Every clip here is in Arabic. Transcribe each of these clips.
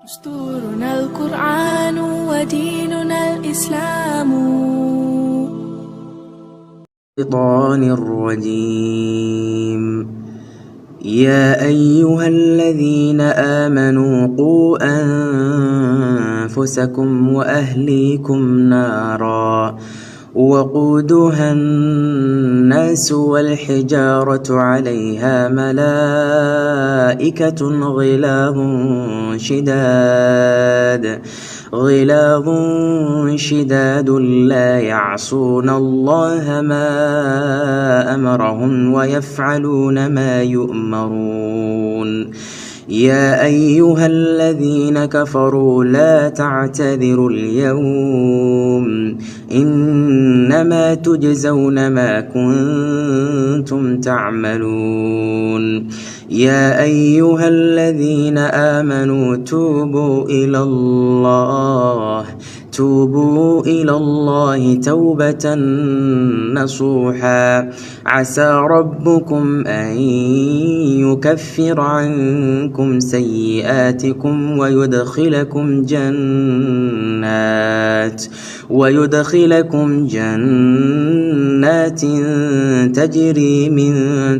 دستورنا القرآن وديننا الإسلام. الشيطان الرجيم. يا أيها الذين آمنوا قوا أنفسكم وأهليكم نارا وقودها الناس والحجارة عليها ملائكة غلاظ شداد لا يعصون الله ما أمرهم ويفعلون ما يؤمرون. يا أيها الذين كفروا لا تعتذروا اليوم إنما تجزون ما كنتم تعملون. يا أيها الذين آمنوا توبوا إلى الله توبة نصوحا عسى ربكم أن يكفر عنكم سيئاتكم ويدخلكم جنات تجري من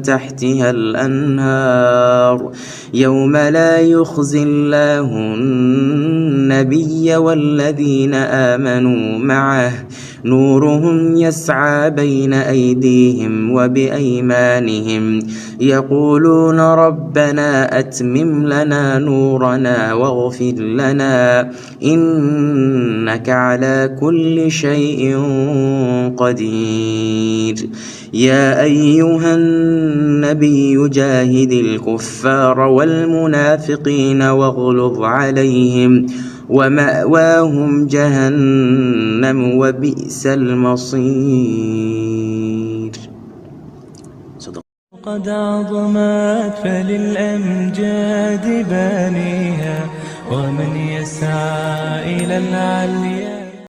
تحتها الأنهار يوم لا يخزي الله النبي والذين آمنوا معه نورهم يسعى بين أيديهم وبأيمانهم يقولون ربنا أتمم لنا نورنا واغفر لنا إنك على كل شيء قدير. يا أيها النبي جاهد الكفار والمنافقين واغلظ عليهم ومأواهم جهنم وبئس المصير. قد عظمت فللأمجاد بانيها ومن يسعى إلى العليا